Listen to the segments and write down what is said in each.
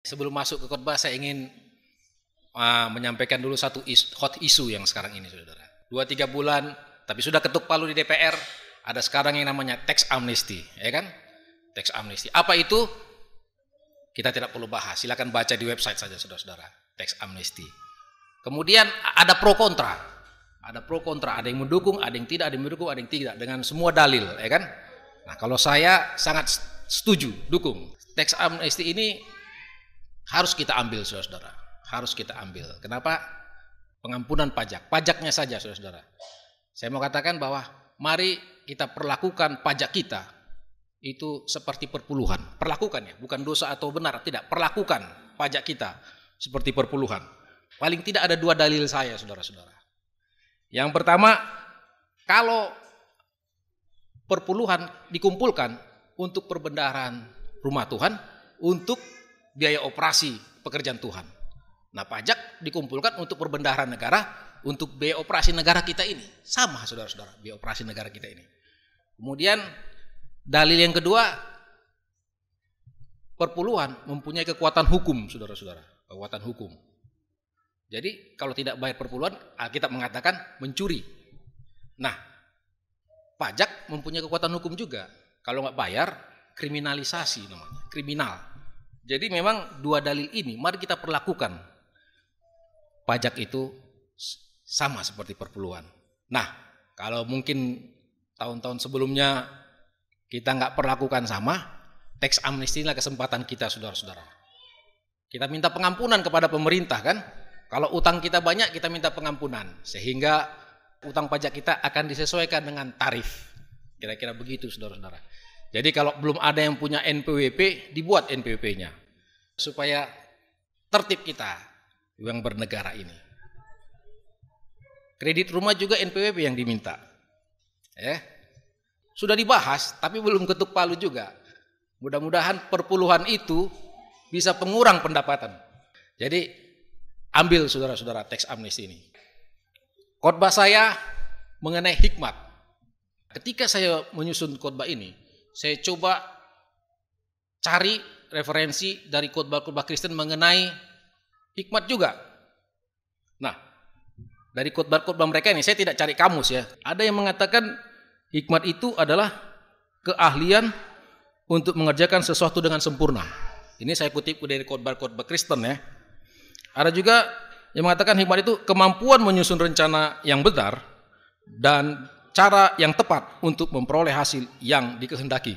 Sebelum masuk ke khotbah, saya ingin menyampaikan dulu satu hot issue yang sekarang ini, saudara. 2-3 bulan, tapi sudah ketuk palu di DPR, ada sekarang yang namanya tax amnesty, ya kan? Tax amnesty. Apa itu? Kita tidak perlu bahas, silakan baca di website saja, saudara-saudara. Tax amnesty. Kemudian ada pro kontra. Ada pro kontra, ada yang mendukung, ada yang tidak, ada yang mendukung, ada yang tidak, dengan semua dalil, ya kan? Nah, kalau saya sangat setuju, dukung. Tax amnesty ini harus kita ambil, saudara-saudara. Harus kita ambil. Kenapa? Pengampunan pajak. Pajaknya saja, saudara-saudara. Saya mau katakan bahwa mari kita perlakukan pajak kita itu seperti perpuluhan. Perlakukan ya, bukan dosa atau benar, tidak. Perlakukan pajak kita seperti perpuluhan. Paling tidak ada 2 dalil saya, saudara-saudara. Yang pertama, kalau perpuluhan dikumpulkan untuk perbendaharaan rumah Tuhan, untuk biaya operasi pekerjaan Tuhan. Nah, pajak dikumpulkan untuk perbendaharaan negara, untuk biaya operasi negara kita ini. Sama, saudara-saudara, biaya operasi negara kita ini. Kemudian, dalil yang kedua, perpuluhan mempunyai kekuatan hukum, saudara-saudara. Kekuatan hukum. Jadi, kalau tidak bayar perpuluhan, Alkitab mengatakan mencuri. Nah, pajak mempunyai kekuatan hukum juga. Kalau nggak bayar, kriminalisasi namanya, kriminal. Jadi memang 2 dalil ini mari kita perlakukan pajak itu sama seperti perpuluhan. Nah, kalau mungkin tahun-tahun sebelumnya kita nggak perlakukan sama, tax amnesty inilah kesempatan kita, saudara-saudara. Kita minta pengampunan kepada pemerintah kan? Kalau utang kita banyak, kita minta pengampunan sehingga utang pajak kita akan disesuaikan dengan tarif. Kira-kira begitu, saudara-saudara. Jadi kalau belum ada yang punya NPWP, dibuat NPWP-nya. Supaya tertib kita yang bernegara ini. Kredit rumah juga NPWP yang diminta. Sudah dibahas, tapi belum ketuk palu juga. Mudah-mudahan perpuluhan itu bisa pengurang pendapatan. Jadi ambil, saudara-saudara, tax amnesty ini. Khotbah saya mengenai hikmat. Ketika saya menyusun khotbah ini, saya coba cari referensi dari khotbah-khotbah Kristen mengenai hikmat juga. Nah, dari khotbah-khotbah mereka ini, saya tidak cari kamus ya. Ada yang mengatakan hikmat itu adalah keahlian untuk mengerjakan sesuatu dengan sempurna. Ini saya kutip dari khotbah-khotbah Kristen ya. Ada juga yang mengatakan hikmat itu kemampuan menyusun rencana yang benar dan cara yang tepat untuk memperoleh hasil yang dikehendaki.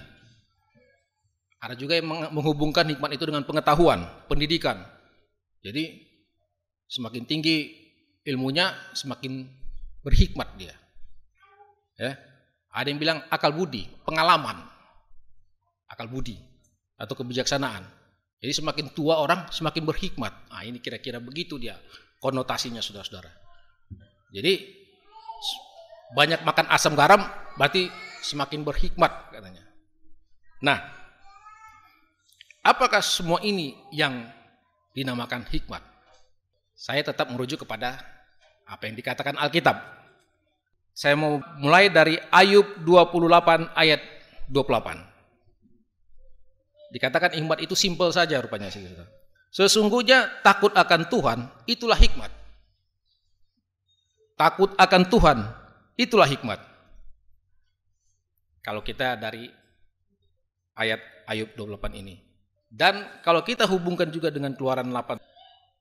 Ada juga yang menghubungkan hikmat itu dengan pengetahuan, pendidikan. Jadi semakin tinggi ilmunya, semakin berhikmat dia. Ya. Ada yang bilang akal budi, pengalaman, akal budi atau kebijaksanaan. Jadi semakin tua orang, semakin berhikmat. Nah, ini kira-kira begitu dia konotasinya, saudara-saudara. Jadi banyak makan asam garam berarti semakin berhikmat katanya. Nah, apakah semua ini yang dinamakan hikmat? Saya tetap merujuk kepada apa yang dikatakan Alkitab. Saya mau mulai dari Ayub 28 ayat 28. Dikatakan hikmat itu simpel saja rupanya. Sesungguhnya takut akan Tuhan itulah hikmat. Takut akan Tuhan itulah hikmat. Kalau kita dari ayat Ayub 28 ini. Dan kalau kita hubungkan juga dengan Keluaran 8,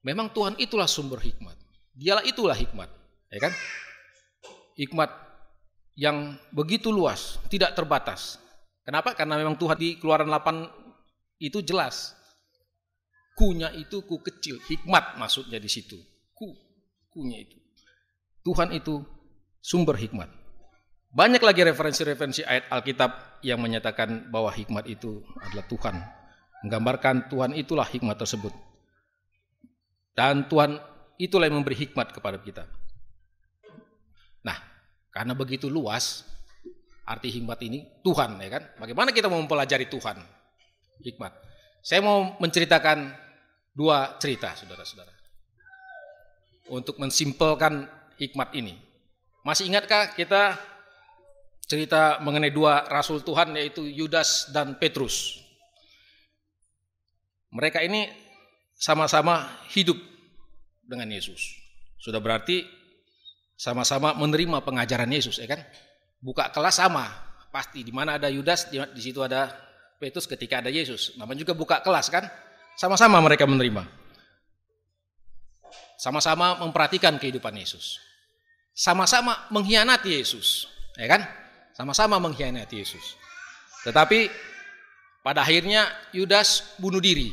memang Tuhan itulah sumber hikmat. Dialah itulah hikmat, ya kan? Hikmat yang begitu luas, tidak terbatas. Kenapa? Karena memang Tuhan di Keluaran 8 itu jelas. Ku-nya itu ku kecil, hikmat maksudnya di situ. Ku-nya itu. Tuhan itu sumber hikmat. Banyak lagi referensi-referensi ayat Alkitab yang menyatakan bahwa hikmat itu adalah Tuhan. Menggambarkan Tuhan itulah hikmat tersebut. Dan Tuhan itulah yang memberi hikmat kepada kita. Nah, karena begitu luas arti hikmat ini, Tuhan, ya kan? Bagaimana kita mau mempelajari Tuhan? Hikmat. Saya mau menceritakan 2 cerita, saudara-saudara. Untuk mensimpelkan hikmat ini. Masih ingatkah kita cerita mengenai 2 rasul Tuhan, yaitu Yudas dan Petrus? Mereka ini sama-sama hidup dengan Yesus. Sudah berarti sama-sama menerima pengajaran Yesus, ya kan? Buka kelas sama, pasti di mana ada Yudas, di situ ada Petrus ketika ada Yesus. Namanya juga buka kelas kan? Sama-sama mereka menerima. Sama-sama memperhatikan kehidupan Yesus. Sama-sama mengkhianati Yesus, ya kan? Sama-sama mengkhianati Yesus. Tetapi pada akhirnya Yudas bunuh diri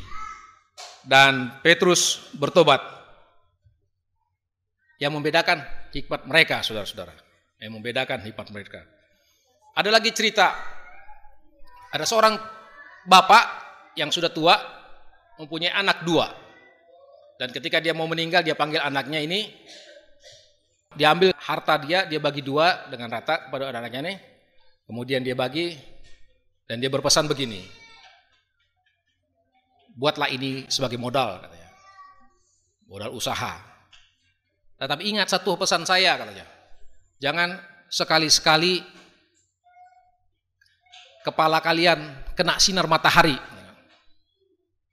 dan Petrus bertobat. Yang membedakan hikmat mereka, saudara-saudara. Yang membedakan hikmat mereka. Ada lagi cerita, ada seorang bapak yang sudah tua, mempunyai anak 2. Dan ketika dia mau meninggal, dia panggil anaknya ini, dia ambil harta dia bagi 2 dengan rata kepada anaknya ini. Kemudian dia bagi, dan dia berpesan begini, buatlah ini sebagai modal, katanya. Modal usaha. Tetapi ingat satu pesan saya, katanya. Jangan sekali-sekali kepala kalian kena sinar matahari.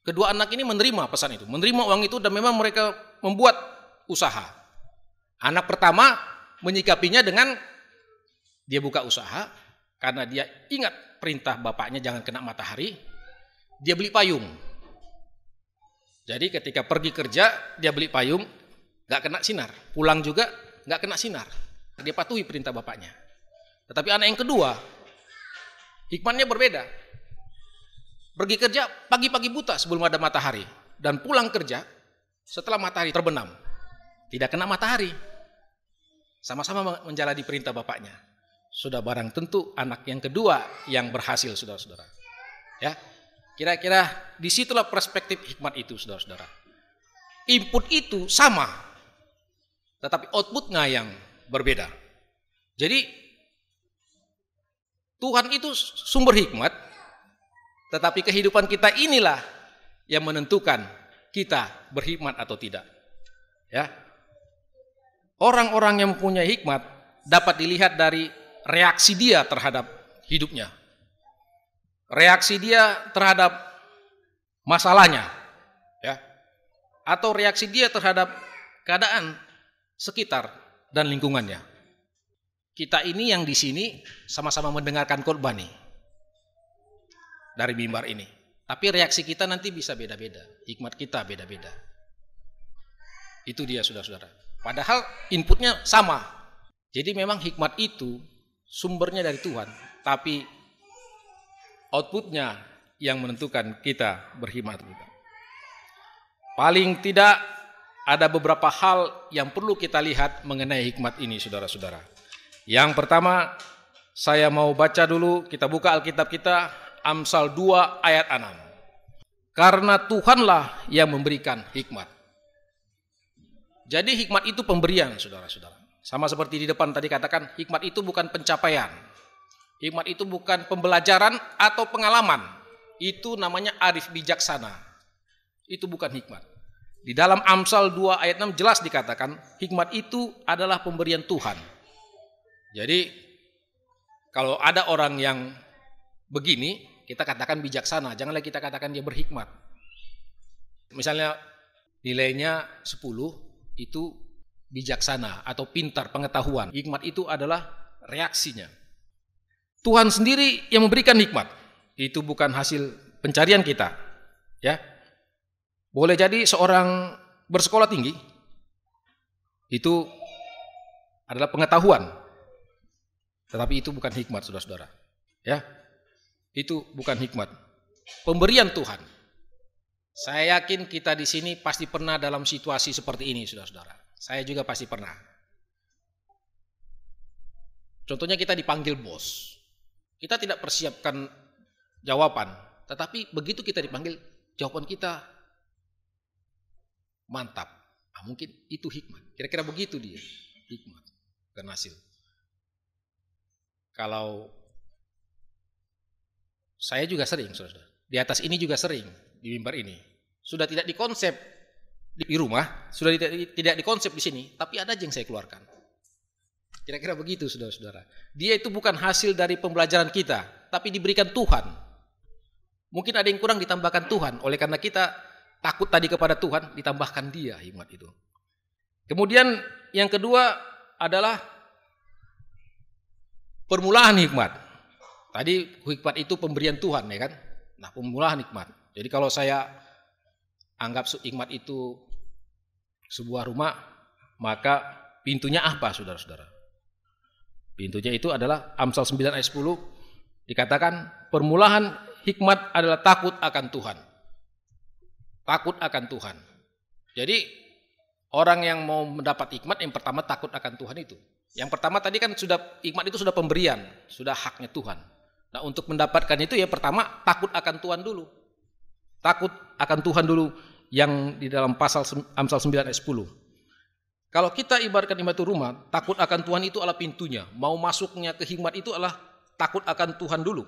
Kedua anak ini menerima pesan itu, menerima uang itu, dan memang mereka membuat usaha. Anak pertama menyikapinya dengan dia buka usaha, karena dia ingat perintah bapaknya jangan kena matahari, dia beli payung. Jadi ketika pergi kerja, dia beli payung, gak kena sinar. Pulang juga gak kena sinar. Dia patuhi perintah bapaknya. Tetapi anak yang kedua, hikmatnya berbeda. Pergi kerja pagi-pagi buta sebelum ada matahari. Dan pulang kerja setelah matahari terbenam. Tidak kena matahari. Sama-sama menjalani perintah bapaknya. Sudah barang tentu anak yang kedua yang berhasil, saudara-saudara. Ya, kira-kira disitulah perspektif hikmat itu, saudara-saudara. Input itu sama, tetapi outputnya yang berbeda. Jadi Tuhan itu sumber hikmat, tetapi kehidupan kita inilah yang menentukan kita berhikmat atau tidak. Ya, orang-orang yang mempunyai hikmat dapat dilihat dari reaksi dia terhadap hidupnya, reaksi dia terhadap masalahnya, ya, atau reaksi dia terhadap keadaan sekitar dan lingkungannya. Kita ini yang di sini sama-sama mendengarkan khotbah nih dari mimbar ini, tapi reaksi kita nanti bisa beda-beda, hikmat kita beda-beda. Itu dia, saudara-saudara. Padahal inputnya sama. Jadi memang hikmat itu sumbernya dari Tuhan, tapi outputnya yang menentukan kita berhikmat. Paling tidak ada beberapa hal yang perlu kita lihat mengenai hikmat ini, saudara-saudara. Yang pertama, saya mau baca dulu, kita buka Alkitab kita, Amsal 2 ayat 6. Karena Tuhanlah yang memberikan hikmat. Jadi hikmat itu pemberian, saudara-saudara. Sama seperti di depan tadi katakan, hikmat itu bukan pencapaian. Hikmat itu bukan pembelajaran atau pengalaman. Itu namanya arif bijaksana. Itu bukan hikmat. Di dalam Amsal 2 ayat 6 jelas dikatakan, hikmat itu adalah pemberian Tuhan. Jadi, kalau ada orang yang begini, kita katakan bijaksana. Janganlah kita katakan dia berhikmat. Misalnya, nilainya 10, itu bijaksana atau pintar, pengetahuan. Hikmat itu adalah reaksinya. Tuhan sendiri yang memberikan hikmat. Itu bukan hasil pencarian kita. Ya, boleh jadi seorang bersekolah tinggi, itu adalah pengetahuan. Tetapi itu bukan hikmat, saudara-saudara. Ya, itu bukan hikmat. Pemberian Tuhan. Saya yakin kita di sini pasti pernah dalam situasi seperti ini, saudara-saudara. Saya juga pasti pernah. Contohnya kita dipanggil bos. Kita tidak persiapkan jawaban, tetapi begitu kita dipanggil, jawaban kita mantap. Mungkin itu hikmat. Kira-kira begitu dia, hikmat dan hasil. Kalau saya juga sering, saudara, di atas ini juga sering, di mimbar ini, sudah tidak dikonsep di rumah, sudah tidak dikonsep di sini, tapi ada aja yang saya keluarkan. Kira-kira begitu, saudara-saudara. Dia itu bukan hasil dari pembelajaran kita, tapi diberikan Tuhan. Mungkin ada yang kurang ditambahkan Tuhan, oleh karena kita takut tadi kepada Tuhan, ditambahkan dia hikmat itu. Kemudian yang kedua adalah permulaan hikmat. Tadi hikmat itu pemberian Tuhan, ya kan? Nah, permulaan hikmat. Jadi kalau saya anggap hikmat itu sebuah rumah, maka pintunya apa, saudara-saudara? Pintunya itu adalah Amsal 9 ayat 10, dikatakan permulaan hikmat adalah takut akan Tuhan. Takut akan Tuhan. Jadi orang yang mau mendapat hikmat yang pertama takut akan Tuhan itu. Yang pertama tadi kan hikmat itu sudah pemberian, sudah haknya Tuhan. Nah, untuk mendapatkan itu ya pertama takut akan Tuhan dulu. Takut akan Tuhan dulu yang di dalam pasal Amsal 9 ayat 10. Kalau kita ibaratkan hikmat itu rumah, takut akan Tuhan itu adalah pintunya. Mau masuknya ke hikmat itu adalah takut akan Tuhan dulu.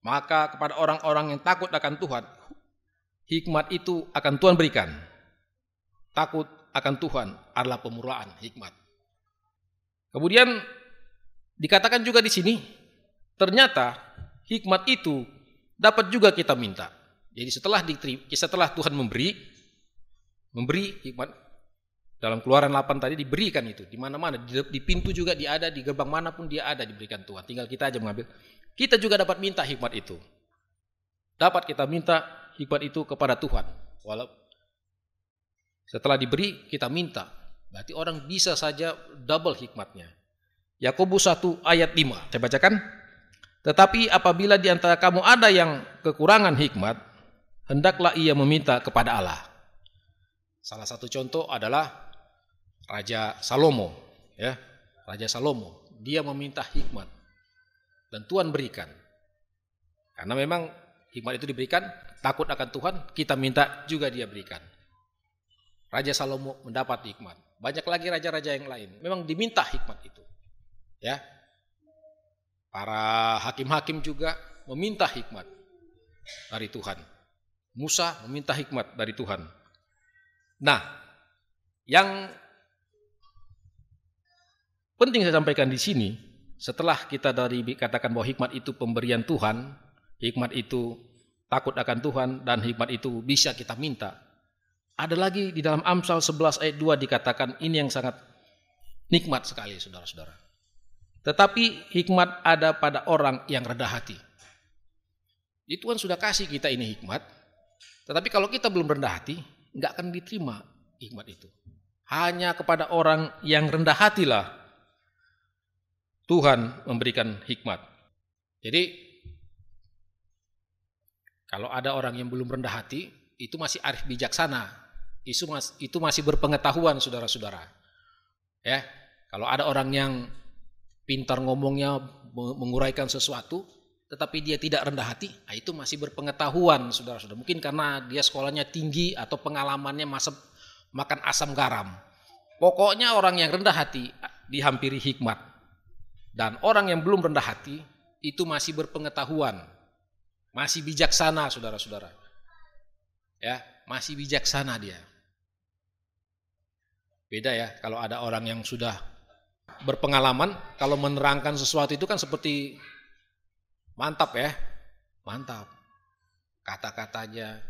Maka kepada orang-orang yang takut akan Tuhan, hikmat itu akan Tuhan berikan. Takut akan Tuhan adalah permulaan hikmat. Kemudian dikatakan juga di sini, ternyata hikmat itu dapat juga kita minta. Jadi setelah Tuhan memberi hikmat, dalam Keluaran 8 tadi diberikan itu di mana-mana, di pintu juga dia ada, di gerbang manapun dia ada diberikan Tuhan. Tinggal kita aja mengambil. Kita juga dapat minta hikmat itu. Dapat kita minta hikmat itu kepada Tuhan. Walau setelah diberi kita minta, berarti orang bisa saja double hikmatnya. Yakobus 1 ayat 5. Saya bacakan. Tetapi apabila di antara kamu ada yang kekurangan hikmat, hendaklah ia meminta kepada Allah. Salah satu contoh adalah Raja Salomo, ya. Raja Salomo, dia meminta hikmat dan Tuhan berikan. Karena memang hikmat itu diberikan, takut akan Tuhan, kita minta juga dia berikan. Raja Salomo mendapat hikmat. Banyak lagi raja-raja yang lain, memang diminta hikmat itu. Ya. Para hakim-hakim juga meminta hikmat dari Tuhan. Musa meminta hikmat dari Tuhan. Nah, yang penting saya sampaikan di sini, setelah kita dari katakan bahwa hikmat itu pemberian Tuhan, hikmat itu takut akan Tuhan, dan hikmat itu bisa kita minta. Ada lagi di dalam Amsal 11 ayat 2 dikatakan ini yang sangat nikmat sekali, saudara-saudara. Tetapi hikmat ada pada orang yang rendah hati. Jadi Tuhan sudah kasih kita ini hikmat, tetapi kalau kita belum rendah hati, nggak akan diterima hikmat itu. Hanya kepada orang yang rendah hatilah Tuhan memberikan hikmat. Jadi kalau ada orang yang belum rendah hati, itu masih arif bijaksana, itu masih berpengetahuan, saudara-saudara. Ya, kalau ada orang yang pintar ngomongnya, menguraikan sesuatu, tetapi dia tidak rendah hati, itu masih berpengetahuan, saudara-saudara. Mungkin karena dia sekolahnya tinggi atau pengalamannya makan asam garam. Pokoknya orang yang rendah hati dihampiri hikmat. Dan orang yang belum rendah hati itu masih berpengetahuan, masih bijaksana, saudara-saudara. Ya, masih bijaksana dia. Beda ya, kalau ada orang yang sudah berpengalaman, kalau menerangkan sesuatu itu kan seperti mantap ya, mantap. Kata-katanya.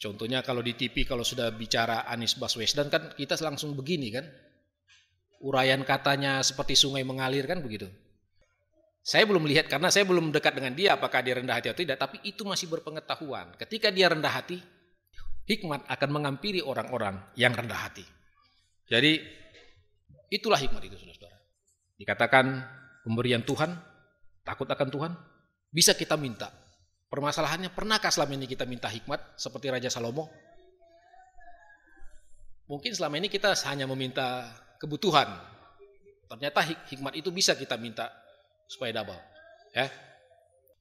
Contohnya kalau di TV kalau sudah bicara Anies Baswedan kan kita langsung begini kan. Uraian katanya seperti sungai mengalir kan begitu. Saya belum lihat karena saya belum dekat dengan dia apakah dia rendah hati atau tidak, tapi itu masih berpengetahuan. Ketika dia rendah hati, hikmat akan mengampiri orang-orang yang rendah hati. Jadi itulah hikmat itu, saudara-saudara. Dikatakan pemberian Tuhan, takut akan Tuhan, bisa kita minta. Permasalahannya, pernahkah selama ini kita minta hikmat seperti Raja Salomo? Mungkin selama ini kita hanya meminta kebutuhan. Ternyata hikmat itu bisa kita minta supaya double. Ya.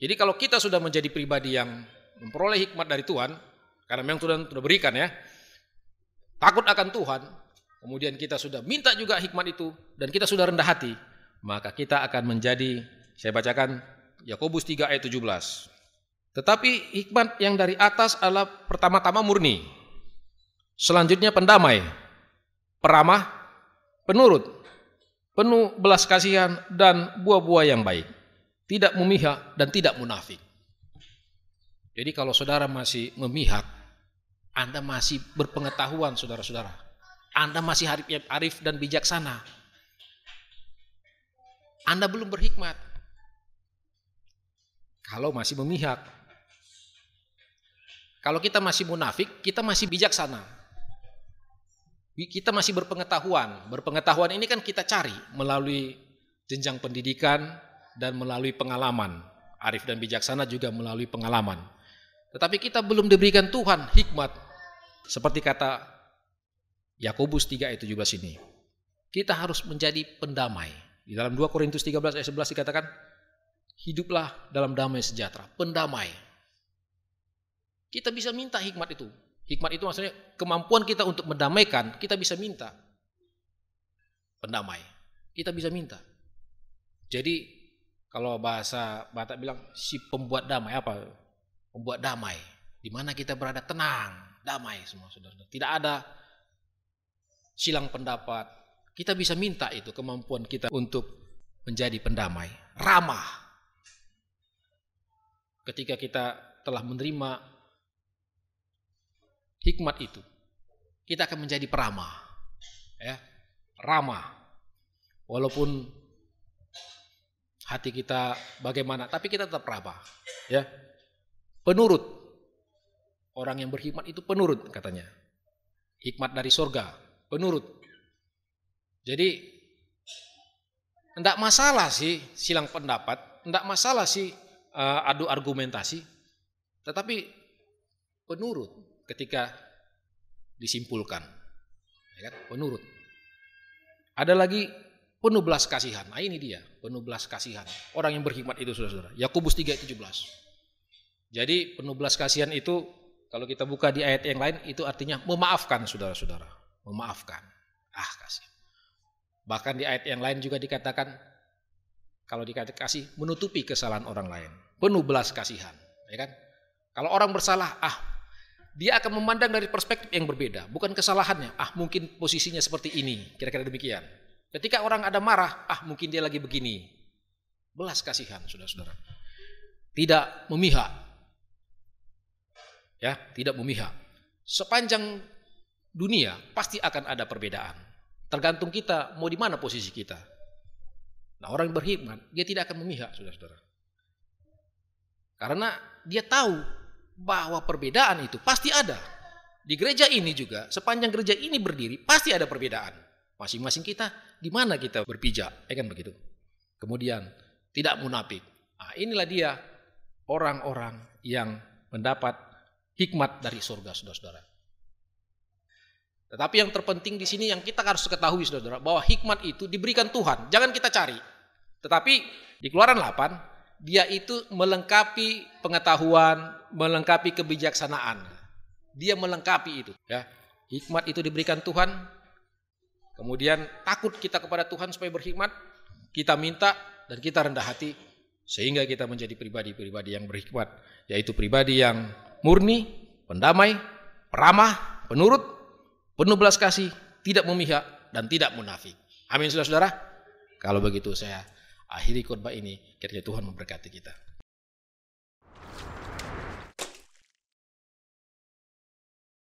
Jadi kalau kita sudah menjadi pribadi yang memperoleh hikmat dari Tuhan, karena memang Tuhan sudah berikan ya, takut akan Tuhan, kemudian kita sudah minta juga hikmat itu, dan kita sudah rendah hati, maka kita akan menjadi, saya bacakan Yakobus 3 ayat 17. Tetapi hikmat yang dari atas adalah pertama-tama murni, selanjutnya pendamai, peramah, penurut, penuh belas kasihan dan buah-buah yang baik, tidak memihak dan tidak munafik. Jadi kalau saudara masih memihak, Anda masih berpengetahuan, saudara-saudara. Anda masih arif dan bijaksana. Anda belum berhikmat. Kalau masih memihak. Kalau kita masih munafik, kita masih bijaksana. Kita masih berpengetahuan. Berpengetahuan ini kan kita cari melalui jenjang pendidikan dan melalui pengalaman. Arif dan bijaksana juga melalui pengalaman. Tetapi kita belum diberikan Tuhan hikmat. Seperti kata Yakobus 3 ayat 17 ini. Kita harus menjadi pendamai. Di dalam 2 Korintus 13 ayat 11 dikatakan, hiduplah dalam damai sejahtera, pendamai. Kita bisa minta hikmat itu. Hikmat itu maksudnya kemampuan kita untuk mendamaikan, kita bisa minta. Pendamai. Kita bisa minta. Jadi kalau bahasa Batak bilang si pembuat damai apa? Membuat damai, di mana kita berada tenang, damai semua saudara. Tidak ada silang pendapat. Kita bisa minta itu kemampuan kita untuk menjadi pendamai, ramah. Ketika kita telah menerima hikmat itu, kita akan menjadi peramah, ya, ramah. Walaupun hati kita bagaimana, tapi kita tetap ramah, ya. Penurut. Orang yang berhikmat itu penurut katanya. Hikmat dari surga, penurut. Jadi enggak masalah sih silang pendapat, enggak masalah sih adu argumentasi, tetapi penurut ketika disimpulkan. Ya kan? Penurut. Ada lagi penuh belas kasihan. Nah ini dia, penuh belas kasihan. Orang yang berhikmat itu saudara-saudara. Yakobus 3 ayat 17. Jadi penuh belas kasihan itu kalau kita buka di ayat yang lain itu artinya memaafkan saudara-saudara. Memaafkan. Kasih. Bahkan di ayat yang lain juga dikatakan kalau dikatakan kasih menutupi kesalahan orang lain. Penuh belas kasihan. Ya kan? Kalau orang bersalah, dia akan memandang dari perspektif yang berbeda. Bukan kesalahannya. Mungkin posisinya seperti ini. Kira-kira demikian. Ketika orang ada marah, mungkin dia lagi begini. Belas kasihan saudara-saudara. Tidak memihak. Ya, tidak memihak. Sepanjang dunia pasti akan ada perbedaan. Tergantung kita mau di mana posisi kita. Nah, orang yang berhikmat, dia tidak akan memihak, saudara-saudara. Karena dia tahu bahwa perbedaan itu pasti ada. Di gereja ini juga, sepanjang gereja ini berdiri, pasti ada perbedaan. Masing-masing kita, di mana kita berpijak, kan begitu. Kemudian, tidak munafik. Inilah dia orang-orang yang mendapat hikmat dari surga, saudara-saudara. Tetapi yang terpenting di sini yang kita harus ketahui, saudara, bahwa hikmat itu diberikan Tuhan. Jangan kita cari. Tetapi di Keluaran 8, dia itu melengkapi pengetahuan, melengkapi kebijaksanaan. Dia melengkapi itu. Ya, hikmat itu diberikan Tuhan. Kemudian takut kita kepada Tuhan supaya berhikmat. Kita minta dan kita rendah hati sehingga kita menjadi pribadi-pribadi yang berhikmat, yaitu pribadi yang murni, pendamai, peramah, penurut, penuh belas kasih, tidak memihak, dan tidak munafik. Amin, saudara-saudara. Kalau begitu saya akhiri khotbah ini, kiranya Tuhan memberkati kita.